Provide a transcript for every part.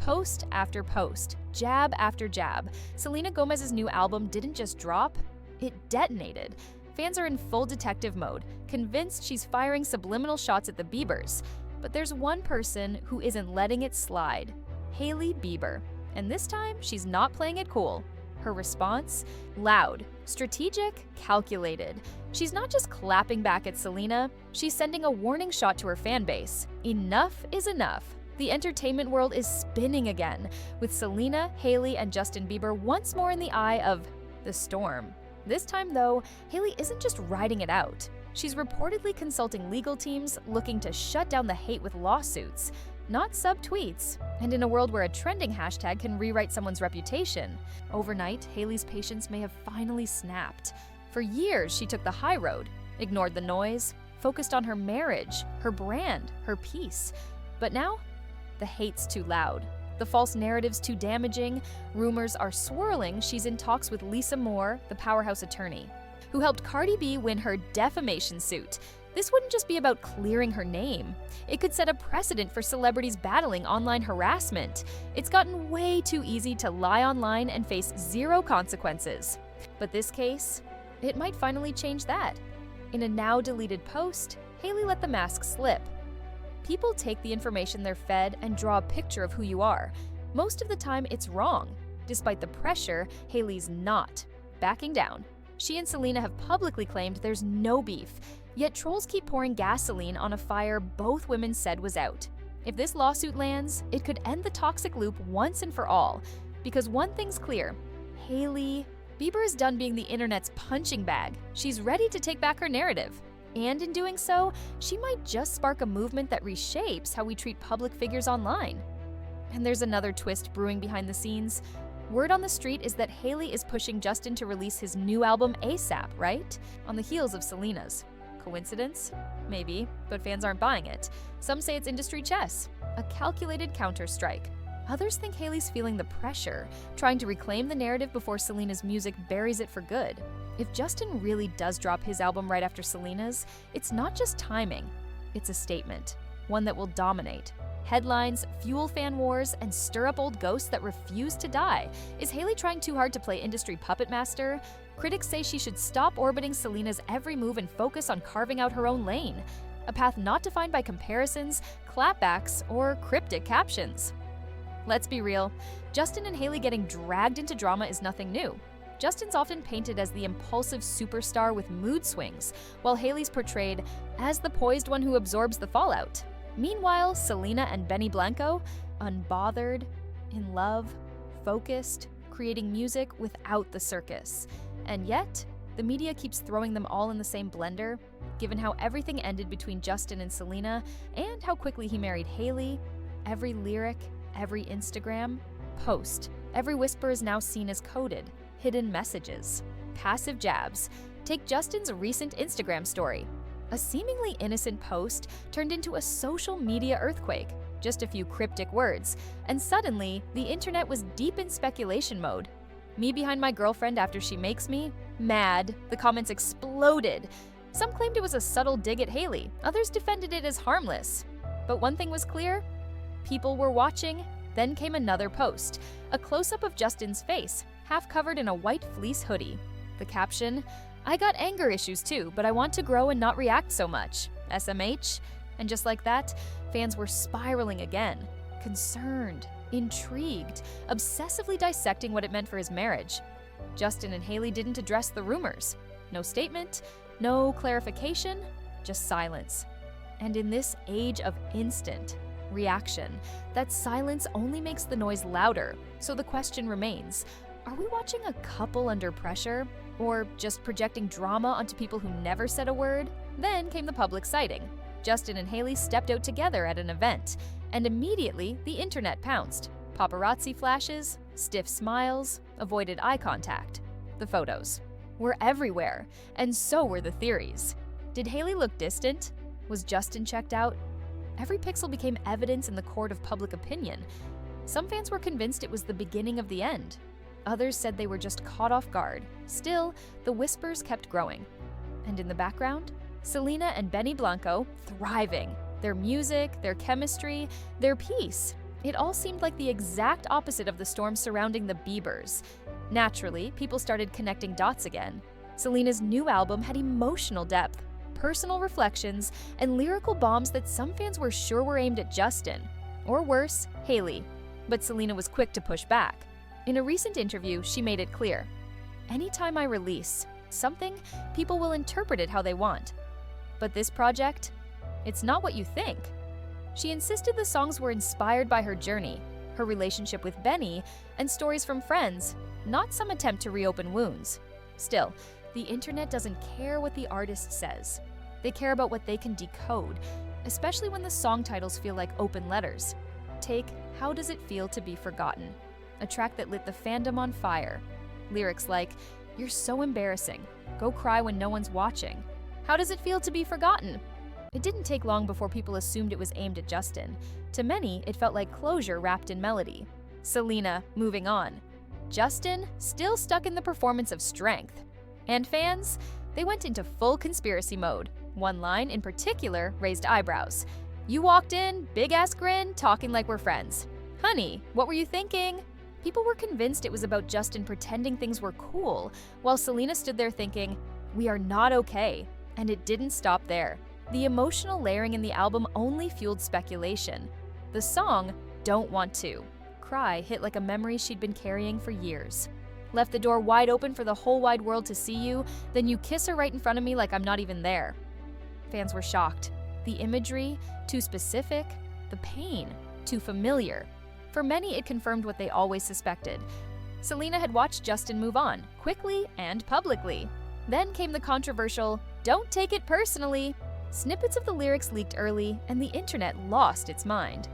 Post after post, jab after jab, Selena Gomez's new album didn't just drop, it detonated. Fans are in full detective mode, convinced she's firing subliminal shots at the Biebers. But there's one person who isn't letting it slide: Hailey Bieber. And this time, she's not playing it cool. Her response? Loud, strategic, calculated. She's not just clapping back at Selena, she's sending a warning shot to her fan base. Enough is enough. The entertainment world is spinning again, with Selena, Hailey, and Justin Bieber once more in the eye of the storm. This time, though, Hailey isn't just riding it out. She's reportedly consulting legal teams looking to shut down the hate with lawsuits, not sub-tweets. And in a world where a trending hashtag can rewrite someone's reputation, overnight, Hailey's patience may have finally snapped. For years, she took the high road, ignored the noise, focused on her marriage, her brand, her peace. But now, the hate's too loud. The false narrative's too damaging. Rumors are swirling she's in talks with Lisa Moore, the powerhouse attorney, who helped Cardi B win her defamation suit. This wouldn't just be about clearing her name. It could set a precedent for celebrities battling online harassment. It's gotten way too easy to lie online and face zero consequences. But this case, it might finally change that. In a now-deleted post, Hailey let the mask slip. People take the information they're fed and draw a picture of who you are. Most of the time, it's wrong. Despite the pressure, Hailey's not backing down. She and Selena have publicly claimed there's no beef, yet trolls keep pouring gasoline on a fire both women said was out. If this lawsuit lands, it could end the toxic loop once and for all. Because one thing's clear: Hailey Bieber is done being the internet's punching bag. She's ready to take back her narrative. And in doing so, she might just spark a movement that reshapes how we treat public figures online. And there's another twist brewing behind the scenes. Word on the street is that Hailey is pushing Justin to release his new album ASAP, right? On the heels of Selena's. Coincidence? Maybe, but fans aren't buying it. Some say it's industry chess, a calculated counter-strike. Others think Hailey's feeling the pressure, trying to reclaim the narrative before Selena's music buries it for good. If Justin really does drop his album right after Selena's, it's not just timing, it's a statement, one that will dominate. Headlines, fuel fan wars, and stir up old ghosts that refuse to die. Is Hailey trying too hard to play industry puppet master? Critics say she should stop orbiting Selena's every move and focus on carving out her own lane, a path not defined by comparisons, clapbacks, or cryptic captions. Let's be real, Justin and Hailey getting dragged into drama is nothing new. Justin's often painted as the impulsive superstar with mood swings, while Hailey's portrayed as the poised one who absorbs the fallout. Meanwhile, Selena and Benny Blanco, unbothered, in love, focused, creating music without the circus. And yet, the media keeps throwing them all in the same blender. Given how everything ended between Justin and Selena, and how quickly he married Hailey, every lyric, every Instagram post, every whisper is now seen as coded, hidden messages, passive jabs. Take Justin's recent Instagram story. A seemingly innocent post turned into a social media earthquake. Just a few cryptic words, and suddenly, the internet was deep in speculation mode. Me behind my girlfriend after she makes me? Mad. The comments exploded. Some claimed it was a subtle dig at Hailey, others defended it as harmless. But one thing was clear: people were watching. Then came another post, a close-up of Justin's face, half covered in a white fleece hoodie. The caption: "I got anger issues too, but I want to grow and not react so much. SMH." And just like that, fans were spiraling again, concerned, intrigued, obsessively dissecting what it meant for his marriage. Justin and Hailey didn't address the rumors. No statement, no clarification, just silence. And in this age of instant reaction, that silence only makes the noise louder. So the question remains: are we watching a couple under pressure? Or just projecting drama onto people who never said a word? Then came the public sighting. Justin and Hailey stepped out together at an event, and immediately the internet pounced. Paparazzi flashes, stiff smiles, avoided eye contact. The photos were everywhere, and so were the theories. Did Hailey look distant? Was Justin checked out? Every pixel became evidence in the court of public opinion. Some fans were convinced it was the beginning of the end. Others said they were just caught off guard. Still, the whispers kept growing. And in the background, Selena and Benny Blanco thriving. Their music, their chemistry, their peace. It all seemed like the exact opposite of the storm surrounding the Biebers. Naturally, people started connecting dots again. Selena's new album had emotional depth, personal reflections, and lyrical bombs that some fans were sure were aimed at Justin, or worse, Hailey. But Selena was quick to push back. In a recent interview, she made it clear, "Anytime I release something, people will interpret it how they want. But this project, it's not what you think." She insisted the songs were inspired by her journey, her relationship with Benny, and stories from friends, not some attempt to reopen wounds. Still, the internet doesn't care what the artist says. They care about what they can decode, especially when the song titles feel like open letters. Take How Does It Feel to Be Forgotten, a track that lit the fandom on fire. Lyrics like, "You're so embarrassing. Go cry when no one's watching. How does it feel to be forgotten?" It didn't take long before people assumed it was aimed at Justin. To many, it felt like closure wrapped in melody. Selena, moving on. Justin, still stuck in the performance of strength. And fans, they went into full conspiracy mode. One line in particular raised eyebrows. "You walked in, big-ass grin, talking like we're friends. Honey, what were you thinking?" People were convinced it was about Justin pretending things were cool, while Selena stood there thinking, "We are not okay." And it didn't stop there. The emotional layering in the album only fueled speculation. The song, Don't Want To, Cry, hit like a memory she'd been carrying for years. "Left the door wide open for the whole wide world to see you, then you kiss her right in front of me like I'm not even there." Fans were shocked. The imagery, too specific. The pain, too familiar. For many, it confirmed what they always suspected. Selena had watched Justin move on, quickly and publicly. Then came the controversial, "Don't take it personally." Snippets of the lyrics leaked early, and the internet lost its mind.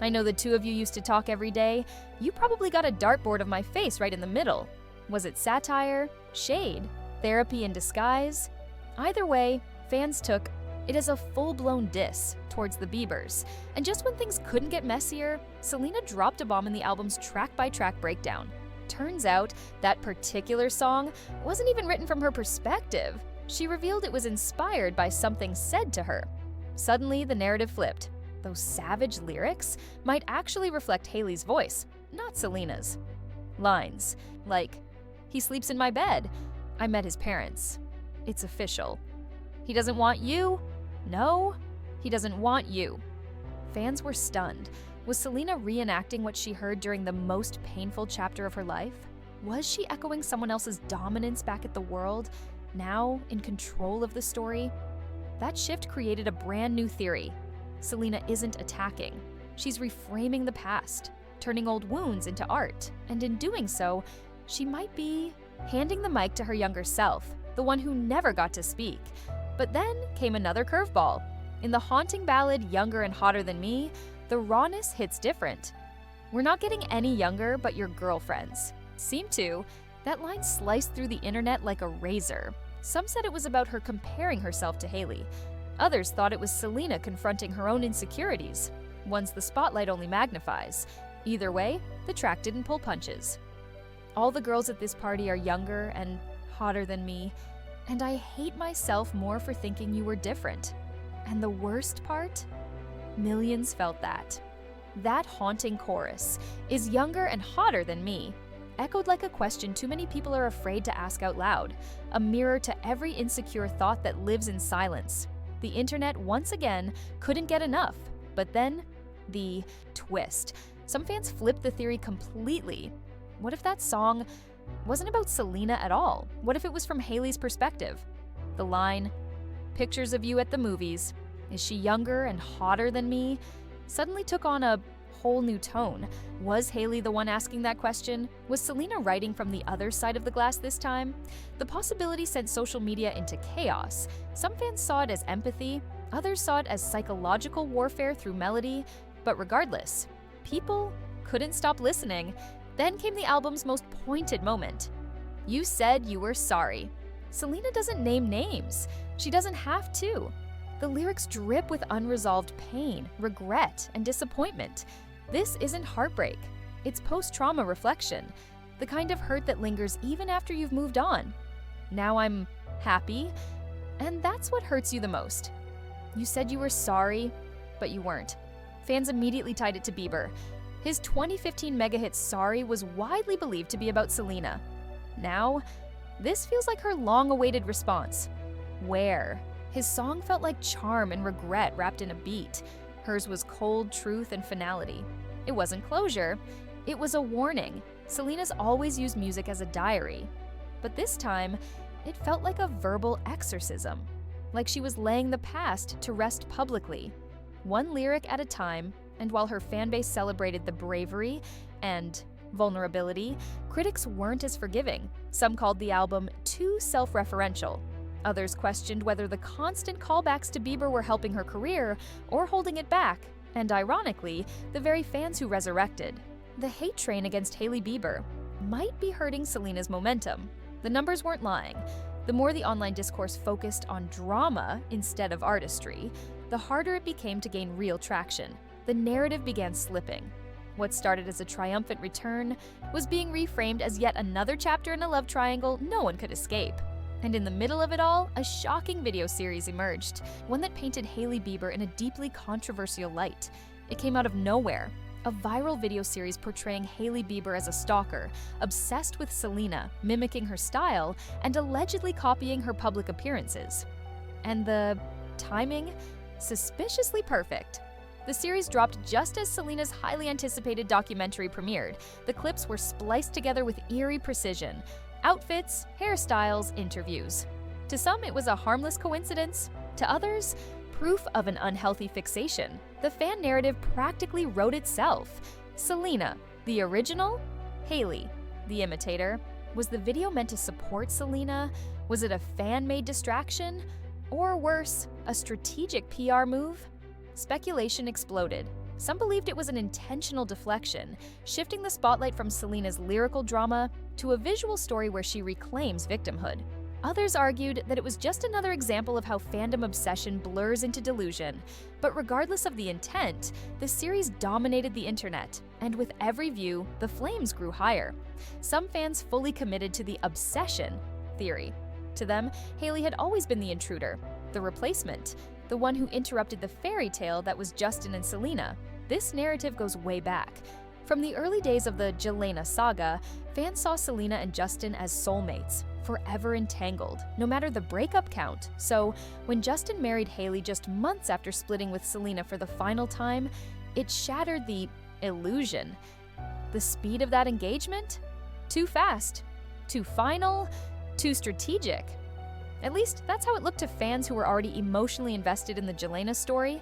"I know the two of you used to talk every day. You probably got a dartboard of my face right in the middle." Was it satire, shade, therapy in disguise? Either way, fans took it as a full-blown diss towards the Biebers. And just when things couldn't get messier, Selena dropped a bomb in the album's track-by-track breakdown. Turns out, that particular song wasn't even written from her perspective. She revealed it was inspired by something said to her. Suddenly, the narrative flipped. Those savage lyrics might actually reflect Hailey's voice, not Selena's. Lines like, "He sleeps in my bed. I met his parents. It's official. He doesn't want you. No, he doesn't want you." Fans were stunned. Was Selena reenacting what she heard during the most painful chapter of her life? Was she echoing someone else's dominance back at the world, now in control of the story? That shift created a brand new theory. Selena isn't attacking. She's reframing the past, turning old wounds into art. And in doing so, she might be handing the mic to her younger self, the one who never got to speak. But then came another curveball. In the haunting ballad Younger and Hotter Than Me, the rawness hits different. "We're not getting any younger but your girlfriends." Seemed to. That line sliced through the internet like a razor. Some said it was about her comparing herself to Hailey. Others thought it was Selena confronting her own insecurities, ones the spotlight only magnifies. Either way, the track didn't pull punches. "All the girls at this party are younger and hotter than me, and I hate myself more for thinking you were different." And the worst part? Millions felt that. That haunting chorus, "Is younger and hotter than me," echoed like a question too many people are afraid to ask out loud, a mirror to every insecure thought that lives in silence. The internet once again couldn't get enough, but then the twist. Some fans flipped the theory completely. What if that song wasn't about Selena at all? What if it was from Hailey's perspective? The line, "Pictures of you at the movies, is she younger and hotter than me?" suddenly took on a whole new tone. Was Hailey the one asking that question? Was Selena writing from the other side of the glass this time? The possibility sent social media into chaos. Some fans saw it as empathy, others saw it as psychological warfare through melody, but regardless, people couldn't stop listening. Then came the album's most pointed moment. "You said you were sorry." Selena doesn't name names. She doesn't have to. The lyrics drip with unresolved pain, regret, and disappointment. This isn't heartbreak. It's post-trauma reflection, the kind of hurt that lingers even after you've moved on. "Now I'm happy," and that's what hurts you the most. You said you were sorry, but you weren't. Fans immediately tied it to Bieber. His 2015 mega hit Sorry was widely believed to be about Selena. Now, this feels like her long-awaited response. Where? His song felt like charm and regret wrapped in a beat. Hers was cold truth and finality. It wasn't closure, it was a warning. Selena's always used music as a diary. But this time, it felt like a verbal exorcism. Like she was laying the past to rest publicly. One lyric at a time, and while her fanbase celebrated the bravery and vulnerability, critics weren't as forgiving. Some called the album too self-referential. Others questioned whether the constant callbacks to Bieber were helping her career or holding it back, and ironically, the very fans who resurrected. The hate train against Hailey Bieber might be hurting Selena's momentum. The numbers weren't lying. The more the online discourse focused on drama instead of artistry, the harder it became to gain real traction. The narrative began slipping. What started as a triumphant return was being reframed as yet another chapter in a love triangle no one could escape. And in the middle of it all, a shocking video series emerged, one that painted Hailey Bieber in a deeply controversial light. It came out of nowhere, a viral video series portraying Hailey Bieber as a stalker, obsessed with Selena, mimicking her style, and allegedly copying her public appearances. And the timing? Suspiciously perfect. The series dropped just as Selena's highly anticipated documentary premiered. The clips were spliced together with eerie precision. Outfits, hairstyles, interviews. To some, it was a harmless coincidence. To others, proof of an unhealthy fixation. The fan narrative practically wrote itself. Selena, the original. Hailey, the imitator. Was the video meant to support Selena? Was it a fan-made distraction? Or worse, a strategic PR move? Speculation exploded. Some believed it was an intentional deflection, shifting the spotlight from Selena's lyrical drama to a visual story where she reclaims victimhood. Others argued that it was just another example of how fandom obsession blurs into delusion. But regardless of the intent, the series dominated the internet, and with every view, the flames grew higher. Some fans fully committed to the obsession theory. To them, Hailey had always been the intruder, the replacement, the one who interrupted the fairy tale that was Justin and Selena. This narrative goes way back. From the early days of the Selena saga, fans saw Selena and Justin as soulmates, forever entangled, no matter the breakup count. So, when Justin married Hailey just months after splitting with Selena for the final time, it shattered the illusion. The speed of that engagement? Too fast. Too final. Too strategic. At least, that's how it looked to fans who were already emotionally invested in the Selena story.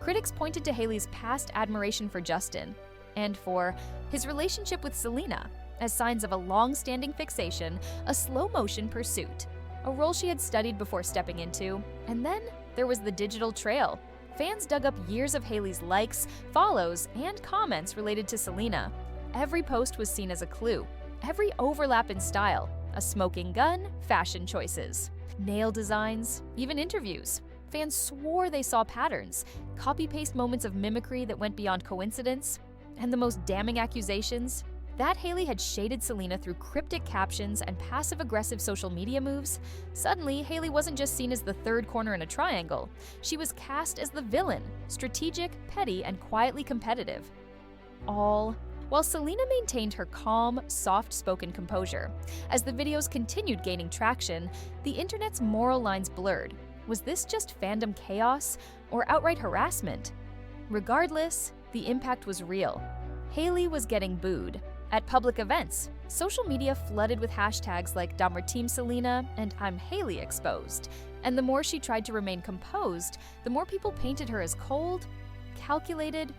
Critics pointed to Hailey's past admiration for Justin and for his relationship with Selena as signs of a long-standing fixation, a slow-motion pursuit, a role she had studied before stepping into. And then there was the digital trail. Fans dug up years of Hailey's likes, follows, and comments related to Selena. Every post was seen as a clue. Every overlap in style, a smoking gun, fashion choices, nail designs, even interviews. Fans swore they saw patterns, copy-paste moments of mimicry that went beyond coincidence, and the most damning accusations that Hailey had shaded Selena through cryptic captions and passive-aggressive social media moves. Suddenly, Hailey wasn't just seen as the third corner in a triangle. She was cast as the villain, strategic, petty, and quietly competitive. All while Selena maintained her calm, soft-spoken composure. As the videos continued gaining traction, the internet's moral lines blurred. Was this just fandom chaos or outright harassment? Regardless, the impact was real. Hailey was getting booed. At public events, social media flooded with hashtags like Dumber Team Selena and I'm Hailey exposed. And the more she tried to remain composed, the more people painted her as cold, calculated,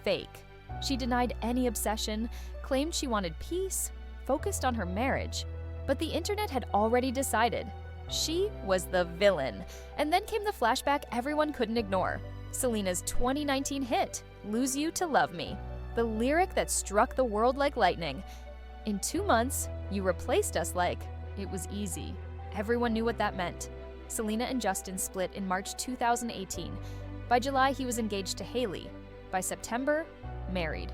fake. She denied any obsession, claimed she wanted peace, focused on her marriage. But the internet had already decided. She was the villain. And then came the flashback everyone couldn't ignore. Selena's 2019 hit, Lose You to Love Me. The lyric that struck the world like lightning. In 2 months, you replaced us like it was easy. Everyone knew what that meant. Selena and Justin split in March 2018. By July, he was engaged to Hailey. By September, married.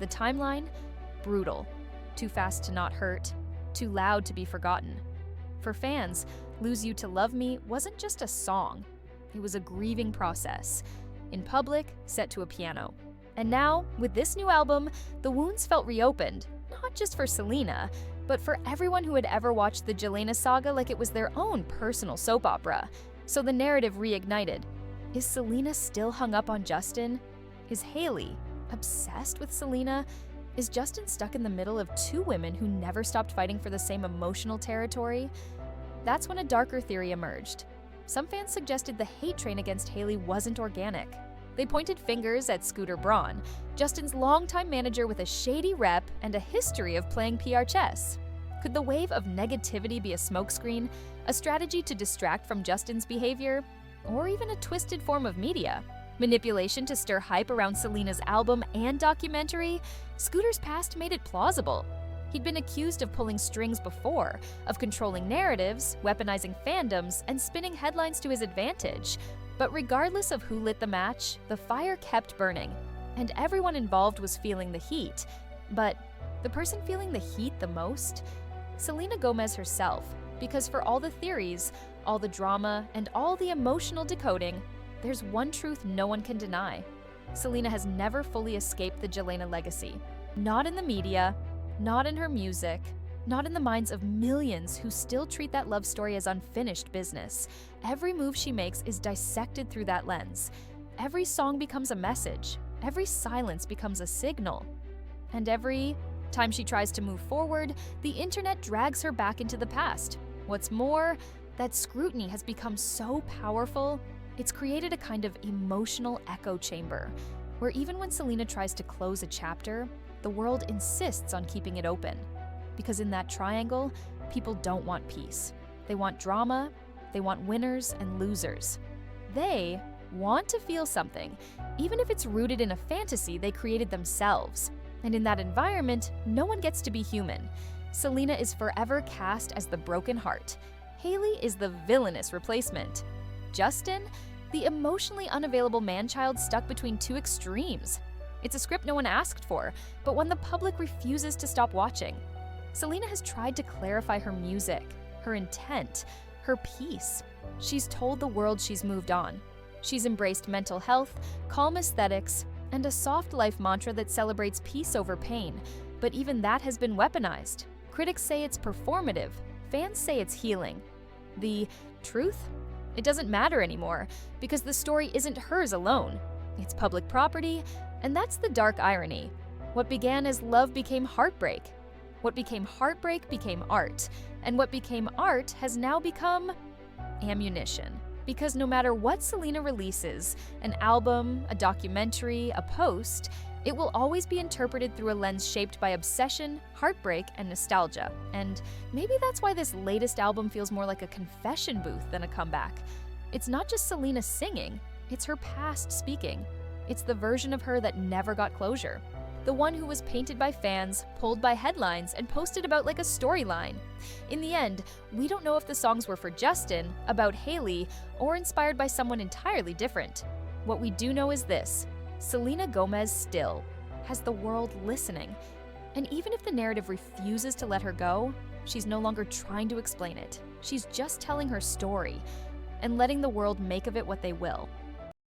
The timeline? Brutal. Too fast to not hurt. Too loud to be forgotten. For fans, Lose You to Love Me wasn't just a song. It was a grieving process. In public, set to a piano. And now, with this new album, the wounds felt reopened, not just for Selena, but for everyone who had ever watched the Selena saga like it was their own personal soap opera. So the narrative reignited. Is Selena still hung up on Justin? Is Hailey obsessed with Selena? Is Justin stuck in the middle of two women who never stopped fighting for the same emotional territory? That's when a darker theory emerged. Some fans suggested the hate train against Hailey wasn't organic. They pointed fingers at Scooter Braun, Justin's longtime manager with a shady rep and a history of playing PR chess. Could the wave of negativity be a smokescreen, a strategy to distract from Justin's behavior, or even a twisted form of media? Manipulation to stir hype around Selena's album and documentary? Scooter's past made it plausible. He'd been accused of pulling strings before, of controlling narratives, weaponizing fandoms, and spinning headlines to his advantage. But regardless of who lit the match, the fire kept burning, and everyone involved was feeling the heat. But the person feeling the heat the most? Selena Gomez herself, because for all the theories, all the drama, and all the emotional decoding, there's one truth no one can deny. Selena has never fully escaped the Selena legacy. Not in the media, not in her music, not in the minds of millions who still treat that love story as unfinished business. Every move she makes is dissected through that lens. Every song becomes a message. Every silence becomes a signal. And every time she tries to move forward, the internet drags her back into the past. What's more, that scrutiny has become so powerful, it's created a kind of emotional echo chamber, where even when Selena tries to close a chapter, the world insists on keeping it open. Because in that triangle, people don't want peace. They want drama, they want winners and losers. They want to feel something, even if it's rooted in a fantasy they created themselves. And in that environment, no one gets to be human. Selena is forever cast as the broken heart. Hailey is the villainous replacement. Justin, the emotionally unavailable man-child stuck between two extremes. It's a script no one asked for, but one the public refuses to stop watching. Selena has tried to clarify her music, her intent, her peace. She's told the world she's moved on. She's embraced mental health, calm aesthetics, and a soft life mantra that celebrates peace over pain. But even that has been weaponized. Critics say it's performative. Fans say it's healing. The truth? It doesn't matter anymore, because the story isn't hers alone. It's public property, and that's the dark irony. What began as love became heartbreak. What became heartbreak became art, and what became art has now become ammunition. Because no matter what Selena releases, an album, a documentary, a post, it will always be interpreted through a lens shaped by obsession, heartbreak, and nostalgia. And maybe that's why this latest album feels more like a confession booth than a comeback. It's not just Selena singing, it's her past speaking. It's the version of her that never got closure. The one who was painted by fans, pulled by headlines, and posted about like a storyline. In the end, we don't know if the songs were for Justin, about Hailey, or inspired by someone entirely different. What we do know is this: Selena Gomez still has the world listening. And even if the narrative refuses to let her go, she's no longer trying to explain it. She's just telling her story and letting the world make of it what they will.